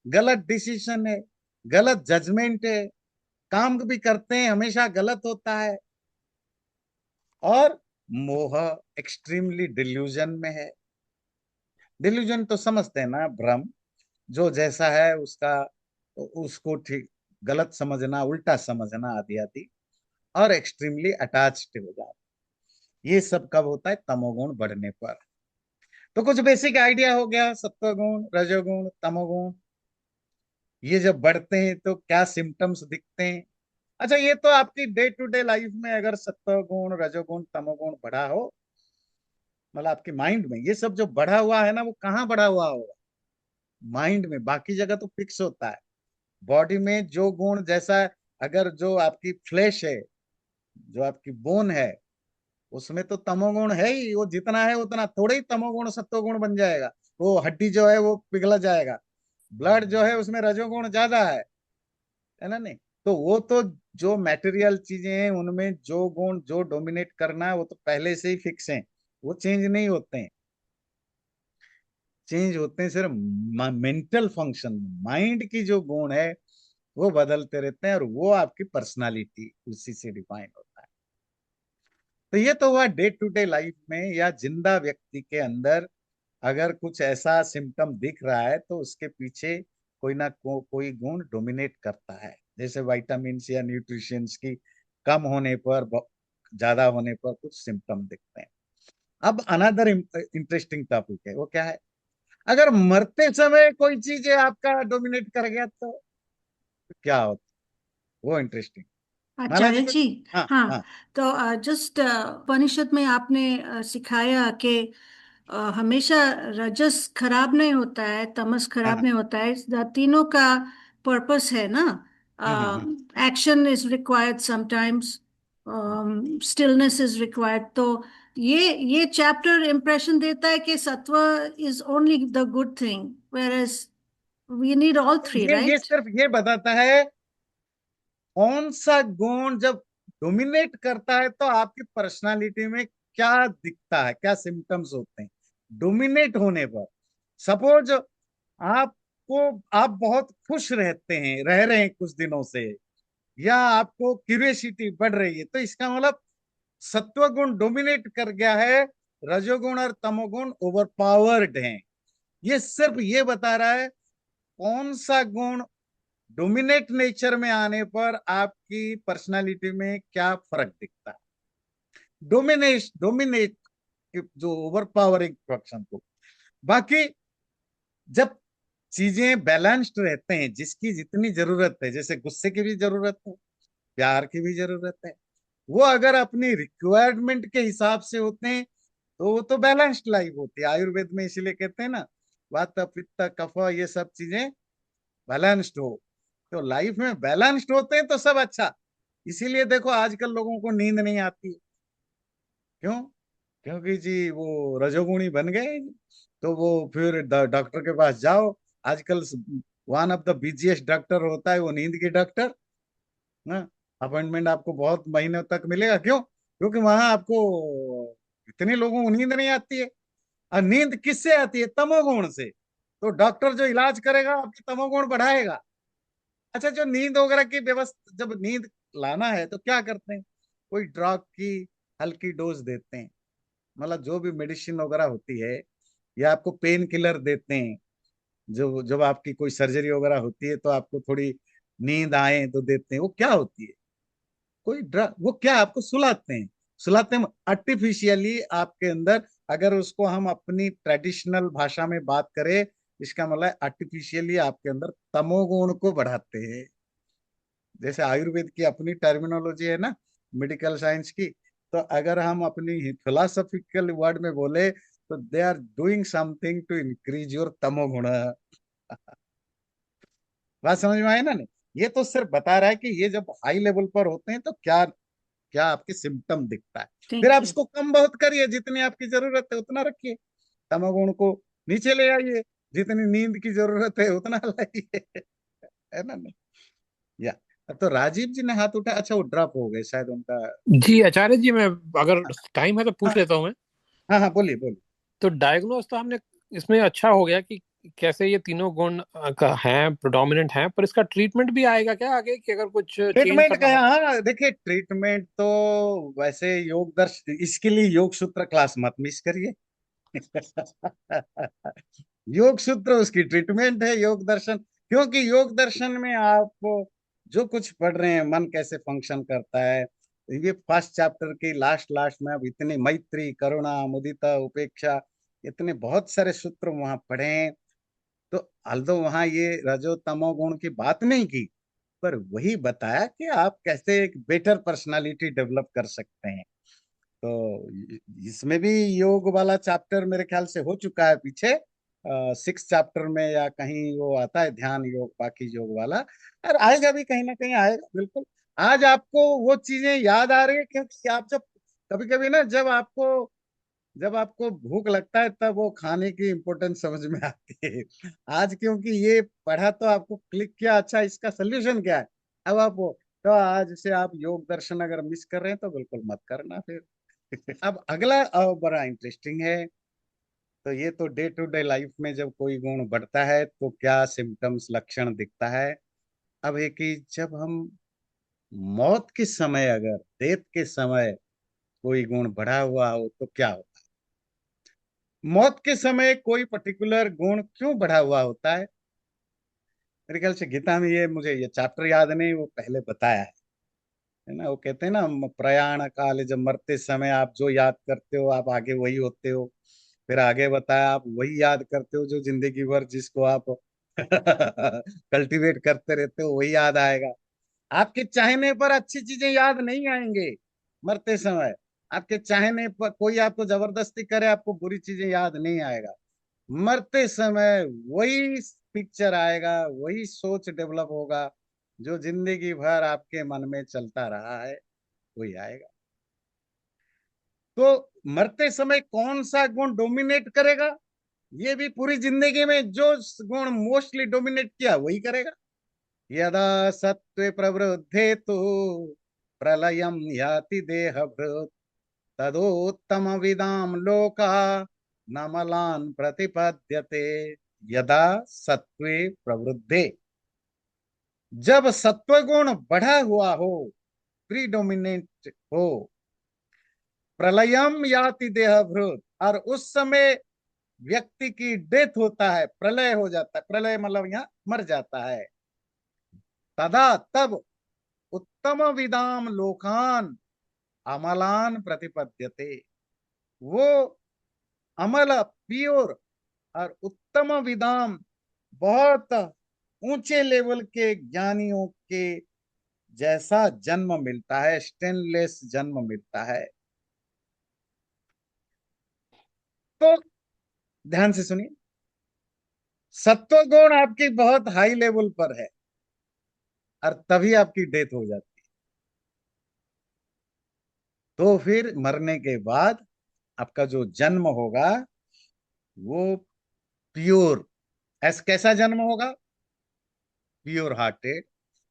गलत डिसीजन है, गलत जजमेंट है, काम भी करते हैं हमेशा गलत होता है। और मोह, एक्सट्रीमली डिल्यूजन में है। डिल्यूजन तो समझते हैं ना, भ्रम, जो जैसा है उसका तो उसको ठीक गलत समझना, उल्टा समझना आदि आदि, और एक्सट्रीमली अटैच्ड हो जाना, ये सब कब होता है? तमोगुण बढ़ने पर। तो कुछ बेसिक आइडिया हो गया, सत्वगुण, रजोगुण, तमोगुण, ये जब बढ़ते हैं तो क्या सिम्टम्स दिखते हैं। अच्छा, ये तो आपकी डे टू डे लाइफ में अगर सत्वगुण, रजोगुण, तमोगुण बढ़ा हो, मतलब आपके माइंड में ये सब जो बढ़ा हुआ है ना, वो कहाँ बढ़ा हुआ होगा? माइंड में। बाकी जगह तो फिक्स होता है। बॉडी में जो गुण जैसा, अगर जो आपकी फ्लैश है, जो आपकी बोन है, उसमें तो तमोगुण है ही, वो जितना है उतना थोड़े ही तमोगुण सत्वगुण बन जाएगा। वो हड्डी जो है वो पिघला जाएगा। ब्लड जो है उसमें रजोगुण ज्यादा है ना? नहीं, तो वो तो जो मटेरियल चीजें हैं उनमें जो गुण जो डोमिनेट करना है वो तो पहले से ही फिक्स हैं, वो चेंज नहीं होते हैं। चेंज होते हैं सिर्फ मेंटल फंक्शन, माइंड की जो गुण है वो बदलते रहते हैं, और वो आपकी पर्सनालिटी उसी से डिफाइन होता है। तो ये तो हुआ डे टू डे लाइफ में, या जिंदा व्यक्ति के अंदर अगर कुछ ऐसा सिम्टम दिख रहा है तो उसके पीछे कोई ना कोई गुण डोमिनेट करता है। जैसे विटामिन या न्यूट्रिशंस की कम होने पर, ज्यादा होने पर कुछ सिम्टम दिखते हैं। अब अनदर इंटरेस्टिंग टॉपिक है, वो क्या है? अगर मरते समय कोई चीज आपका डोमिनेट कर गया तो क्या होता? वो इंटरेस्टिंग। माला जी आचार्य कुछ। जी। हाँ हाँ, हाँ। तो जस्ट उपनिषद में आपने सिखाया कि हमेशा रजस खराब नहीं होता है, तमस हाँ खराब हाँ। नहीं होता है, तीनों का पर्पस है ना। Hmm. Action is required sometimes, stillness is required. तो ये चैप्टर इम्प्रेशन देता है कि sattva is only the good thing, whereas we need all the three, ये राइट? सिर्फ ये बताता है कौन सा गुण जब डोमिनेट करता है तो आपकी पर्सनालिटी में क्या दिखता है, क्या सिम्टम्स होते हैं डोमिनेट होने पर। सपोज आपको, आप बहुत खुश रहते हैं, रह रहे हैं कुछ दिनों से, या आपको क्यूरियोसिटी बढ़ रही है, तो इसका मतलब सत्वगुण डोमिनेट कर गया है, रजोगुण और तमोगुण ओवर पावर्ड हैं। ये सिर्फ ये बता रहा है कौन सा गुण डोमिनेट नेचर में आने पर आपकी पर्सनालिटी में क्या फर्क दिखता है। डोमिनेट जो ओवर पावरिंग फंक्शन को। बाकी जब चीजें बैलेंस्ड रहते हैं, जिसकी जितनी जरूरत है, जैसे गुस्से की भी जरूरत है, प्यार की भी जरूरत है, वो अगर अपनी रिक्वायरमेंट के हिसाब से होते हैं तो वो तो बैलेंस्ड लाइफ होती है। आयुर्वेद में इसीलिए कहते हैं ना, वात पित्त कफ ये सब चीजें बैलेंस्ड हो। तो लाइफ में बैलेंस्ड होते हैं तो सब अच्छा। इसीलिए देखो आजकल लोगों को नींद नहीं आती। क्यों? क्योंकि जी वो रजोगुणी बन गए। तो वो फिर डॉक्टर के पास जाओ। आजकल one of the busiest doctor होता है वो नींद की डॉक्टर ना। अपॉइंटमेंट आपको बहुत महीनों तक मिलेगा। क्यों? क्योंकि वहां आपको इतने लोगों को नींद नहीं आती है। और नींद किससे आती है? तमोगुण से। तो डॉक्टर जो इलाज करेगा आपकी तमोगुण बढ़ाएगा। अच्छा, जो नींद वगैरह की व्यवस्था, जब नींद लाना है तो क्या करते हैं? कोई ड्रग की हल्की डोज देते हैं, मतलब जो भी मेडिसिन वगैरह होती है, या आपको पेन किलर देते हैं। जो जब आपकी कोई सर्जरी वगैरह होती है तो आपको थोड़ी नींद आए तो देते हैं। वो क्या होती है? कोई ड्रग। वो क्या, आपको सुलाते हैं। सुलाते हैं आर्टिफिशियली आपके अंदर। अगर उसको हम अपनी ट्रेडिशनल भाषा में बात करें, इसका मतलब आर्टिफिशियली आपके अंदर तमोगुण को बढ़ाते हैं। जैसे आयुर्वेद की अपनी टर्मिनोलॉजी है ना, मेडिकल साइंस की। तो अगर हम अपनी फिलोसॉफिकल वर्ड में बोले तो they are doing something to increase your tamoguna. बात समझ में आए ना? नहीं, ये तो सिर्फ बता रहा है कि ये जब हाई लेवल पर होते हैं तो क्या क्या आपके सिम्टम दिखता है। फिर आप थैंक यू। इसको कम बहुत करिए, जितनी आपकी जरूरत है उतना रखिए। तमोगुण को नीचे ले आइए, जितनी नींद की जरूरत है उतना लाइए। है ना? नहीं, या तो राजीव जी ने हाथ उठाया। अच्छा, वो ड्रॉप हो गए शायद उनका। जी आचार्य जी, मैं अगर टाइम है तो पूछ हाँ लेता हूँ मैं। हाँ हाँ, बोलिए बोलिए। तो डायग्नोस तो हमने इसमें अच्छा हो गया कि कैसे ये तीनों गुण का हैं, प्रोडोमिनेंट हैं, पर इसका ट्रीटमेंट भी आएगा क्या आगे, कि अगर कुछ चेंज ट्रीटमेंट करना का, हो? हाँ देखिए, ट्रीटमेंट तो वैसे योग दर्श इसके लिए योग सूत्र क्लास मत मिस करिए। योग सूत्र उसकी ट्रीटमेंट है, योग दर्शन क्योंकि योग दर्शन में आप जो कुछ पढ़ रहे हैं, मन कैसे फंक्शन करता है, ये फर्स्ट चैप्टर की लास्ट लास्ट में अब इतने मैत्री, करुणा, मुदिता, उपेक्षा, इतने बहुत सारे सूत्र वहां पढ़े हैं। तो although वहां ये रजो तमो गुण की बात नहीं की, पर वही बताया कि आप कैसे एक बेटर पर्सनालिटी डेवलप कर सकते हैं। तो इसमें भी योग वाला चैप्टर मेरे ख्याल से हो चुका है पीछे, 6 चैप्टर में या कहीं वो आता है ध्यान योग, बाकी योग वाला। और आएगा भी, कहीं ना कहीं आएगा बिल्कुल। आज आपको वो चीजें याद आ रही है क्योंकि आप जब कभी कभी ना, जब आपको भूख लगता है तब वो खाने की इम्पोर्टेंस समझ में आती है। आज क्योंकि ये पढ़ा तो आपको क्लिक किया, अच्छा इसका सोल्यूशन क्या है, अब आप वो, तो आज से आप योग दर्शन अगर मिस कर रहे हैं तो बिल्कुल मत करना फिर। अब अगला बड़ा इंटरेस्टिंग है। तो ये तो डे टू डे लाइफ में जब कोई गुण बढ़ता है तो क्या सिम्टम्स, लक्षण दिखता है। अब है कि जब हम मौत के समय, अगर डेथ के समय कोई गुण बढ़ा हुआ हो तो क्या हो। मौत के समय कोई पर्टिकुलर गुण क्यों बढ़ा हुआ होता है। मेरे ख्याल से गीता में, ये मुझे ये चैप्टर याद नहीं, वो पहले बताया है ना। वो कहते हैं ना, प्रयाण काल, जब मरते समय आप जो याद करते हो आप आगे वही होते हो। फिर आगे बताया, आप वही याद करते हो जो जिंदगी भर जिसको आप कल्टीवेट करते रहते हो, वही याद आएगा। आपके चाहने पर अच्छी चीजें याद नहीं आएंगे मरते समय। आपके चाहने पर कोई आपको जबरदस्ती करे, आपको बुरी चीजें याद नहीं आएगा। मरते समय वही पिक्चर आएगा, वही सोच डेवलप होगा जो जिंदगी भर आपके मन में चलता रहा है, वही आएगा। तो मरते समय कौन सा गुण डोमिनेट करेगा, ये भी पूरी जिंदगी में जो गुण मोस्टली डोमिनेट किया वही करेगा। यदा सत्वे प्रवृद्धे तो प्रलयम याति देहभृत्, तदोत्तम विदाम लोका नमलान प्रतिपद्यते। यदा सत्वे प्रवृद्धे, जब सत्वगुण बढ़ा हुआ हो, प्रीडोमिनेट हो, प्रलयम याति देहभृत, और उस समय व्यक्ति की डेथ होता है, प्रलय हो जाता है, प्रलय मतलब यहाँ मर जाता है। तदा तब उत्तम विदाम लोकान अमलान प्रतिपद्यते, वो अमल, प्योर और उत्तम विदाम, बहुत ऊंचे लेवल के ज्ञानियों के जैसा जन्म मिलता है, स्टेनलेस जन्म मिलता है। तो ध्यान से सुनिए, सत्व गुण आपकी बहुत हाई लेवल पर है और तभी आपकी डेथ हो जाती है। तो फिर मरने के बाद आपका जो जन्म होगा वो प्योर, ऐसा कैसा जन्म होगा, प्योर हार्टेड।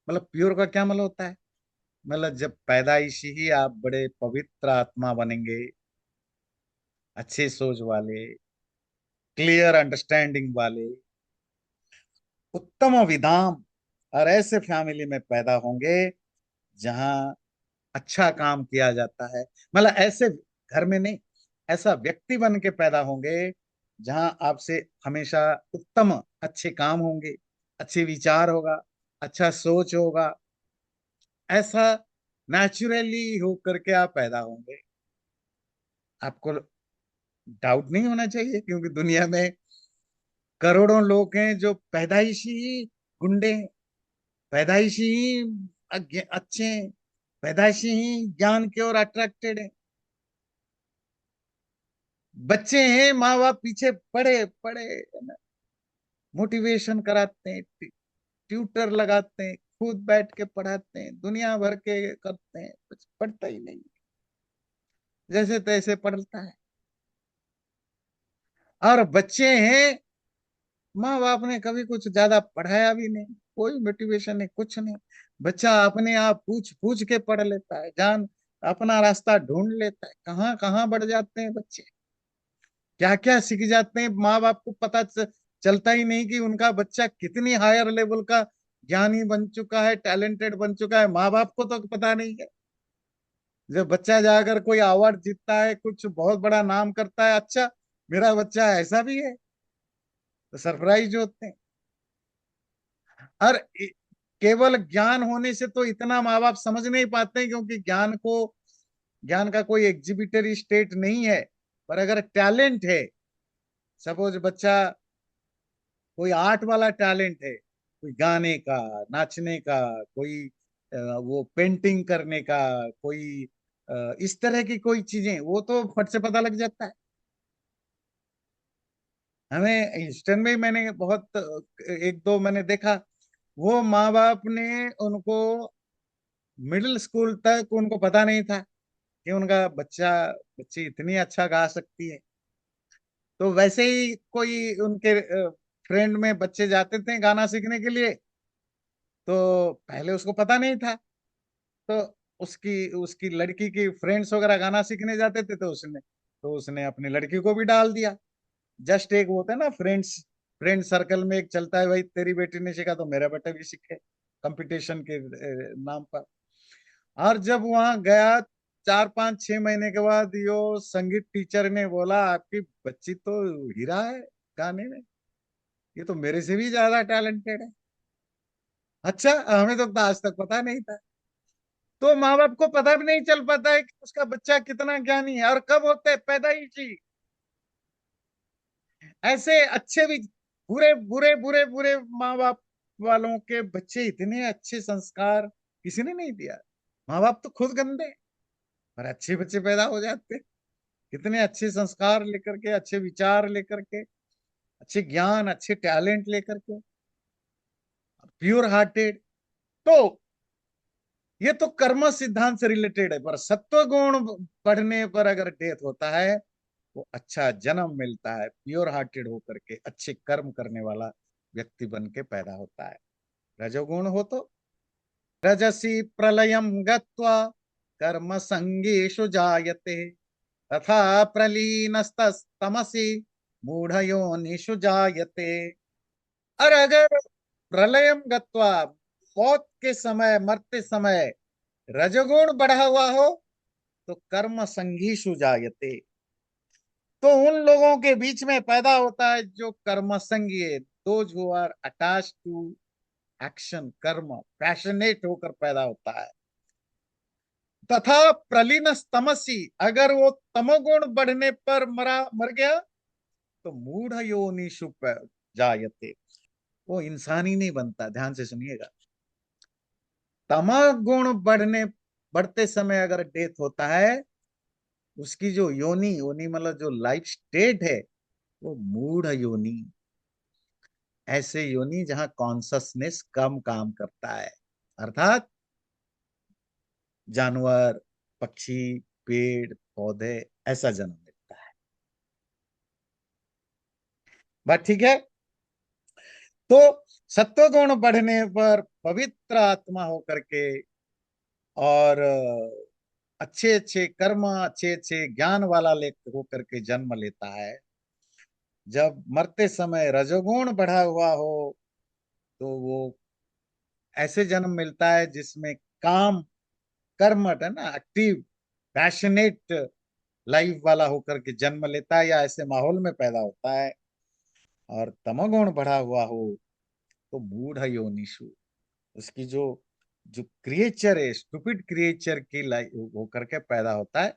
मतलब प्योर का क्या मतलब होता है, मतलब जब पैदाइशी ही आप बड़े पवित्र आत्मा बनेंगे, अच्छे सोच वाले, क्लियर अंडरस्टैंडिंग वाले, उत्तम विदाम, और ऐसे फैमिली में पैदा होंगे जहां अच्छा काम किया जाता है। मतलब ऐसे घर में नहीं, ऐसा व्यक्ति बन के पैदा होंगे जहां आपसे हमेशा उत्तम अच्छे काम होंगे, अच्छे विचार होगा, अच्छा सोच होगा। ऐसा नेचुरली हो करके आप पैदा होंगे। आपको डाउट नहीं होना चाहिए, क्योंकि दुनिया में करोड़ों लोग हैं जो पैदाइशी ही गुंडे हैं, पैदाइशी ही अच्छे हैं, पैदाइशी ही ज्ञान की ओर अट्रैक्टेड है। बच्चे हैं, माँ बाप पीछे पड़े पड़े मोटिवेशन कराते हैं, ट्यूटर लगाते हैं, खुद बैठ के पढ़ाते हैं, दुनिया भर के करते हैं, कुछ पढ़ता ही नहीं, जैसे तैसे पढ़ता है। और बच्चे हैं, माँ बाप ने कभी कुछ ज्यादा पढ़ाया भी नहीं, कोई मोटिवेशन नहीं, कुछ नहीं। बच्चा अपने आप पूछ पूछ के पढ़ लेता है, जान अपना रास्ता ढूंढ लेता है। कहाँ कहाँ बढ़ जाते हैं बच्चे, क्या क्या सीख जाते हैं, माँ बाप को पता चलता ही नहीं कि उनका बच्चा कितनी हायर लेवल का ज्ञानी बन चुका है, टैलेंटेड बन चुका है, माँ बाप को तो पता नहीं है। जब बच्चा जाकर कोई अवार्ड जीतता है, कुछ बहुत बड़ा नाम करता है, अच्छा मेरा बच्चा ऐसा भी है, तो सरप्राइज होते हैं। और केवल ज्ञान होने से तो इतना माँ बाप समझ नहीं पाते, क्योंकि ज्ञान का कोई एग्जिबिटरी स्टेट नहीं है। पर अगर टैलेंट है, सपोज बच्चा कोई आर्ट वाला टैलेंट है, कोई गाने का, नाचने का, कोई वो पेंटिंग करने का, कोई इस तरह की कोई चीजें, वो तो फट से पता लग जाता है। हमें ह्यूस्टन में ही मैंने बहुत एक दो मैंने देखा, वो माँ बाप ने उनको मिडिल स्कूल तक उनको पता नहीं था कि उनका बच्ची इतनी अच्छा गा सकती है। तो वैसे ही कोई उनके फ्रेंड में बच्चे जाते थे गाना सीखने के लिए, तो पहले उसको पता नहीं था। तो उसकी उसकी लड़की की फ्रेंड्स वगैरह गाना सीखने जाते थे, तो उसने अपनी लड़की को भी डाल दिया। जस्ट एक वो होता है ना, फ्रेंड सर्कल में एक चलता है, भाई तेरी बेटी ने सीखा तो मेरा बेटा भी सीखे, कंपटीशन के नाम पर। और जब वहां गया 4 5 6 महीने के बाद, यो संगीत टीचर ने बोला आपकी बच्ची तो हीरा है गाने में, ये तो मेरे से भी ज्यादा टैलेंटेड है। अच्छा, हमें तो आज तक पता नहीं था। तो माँ बाप को पता भी नहीं चल पाता है कि उसका बच्चा कितना ज्ञानी है, और कब होता है, पैदाइशी। ऐसे अच्छे भी, बुरे बुरे बुरे बुरे माँ बाप वालों के बच्चे इतने अच्छे संस्कार किसी ने नहीं दिया। माँ बाप तो खुद गंदे, पर अच्छे बच्चे पैदा हो जाते हैं। कितने अच्छे संस्कार लेकर के, अच्छे विचार लेकर के, अच्छे ज्ञान, अच्छे टैलेंट लेकर के, प्योर हार्टेड। तो ये तो कर्म सिद्धांत से रिलेटेड है, पर सत्व गुण पढ़ने पर अगर डेथ होता है, वो अच्छा जन्म मिलता है, प्योर हार्टेड होकर के अच्छे कर्म करने वाला व्यक्ति बन के पैदा होता है। रजोगुण हो तो रजसी प्रलयम गत्वा कर्म संगेषु जायते, तथा प्रलीनस्तमसी मूढ़योनिषु जायते। और अगर प्रलयम गत्वा, मौत के समय, मरते समय रजोगुण बढ़ा हुआ हो, तो कर्म संगीषु जायते, तो उन लोगों के बीच में पैदा होता है जो कर्म संगी है, those who are attached to action, कर्म, पैशनेट होकर पैदा होता है। तथा प्रलीन तमसी, अगर वो तमोगुण बढ़ने पर मर गया, तो मूढ़ योनिषु जायते, वो इंसान ही नहीं बनता। ध्यान से सुनिएगा, तमोगुण बढ़ते समय अगर डेथ होता है, उसकी जो योनि योनि मतलब जो लाइफ स्टेट है, वो मूढ़ योनि, ऐसे योनि जहां कॉन्शसनेस कम काम करता है, अर्थात जानवर, पक्षी, पेड़ पौधे, ऐसा जन्म मिलता है। बात ठीक है? तो सत्व गुण बढ़ने पर पवित्र आत्मा होकर के, और अच्छे अच्छे कर्म, अच्छे अच्छे ज्ञान वाला ले होकर के जन्म लेता है। जब मरते समय रजोगुण बढ़ा हुआ हो, तो वो ऐसे जन्म मिलता है जिसमें काम, कर्मठ है ना, एक्टिव, पैशनेट लाइफ वाला होकर के जन्म लेता है, या ऐसे माहौल में पैदा होता है। और तमोगुण बढ़ा हुआ हो, तो मूढ़ योनिषु, उसकी जो जो क्रिएचर है, स्टूपिड क्रिएचर की लाइफ होकर के पैदा होता है।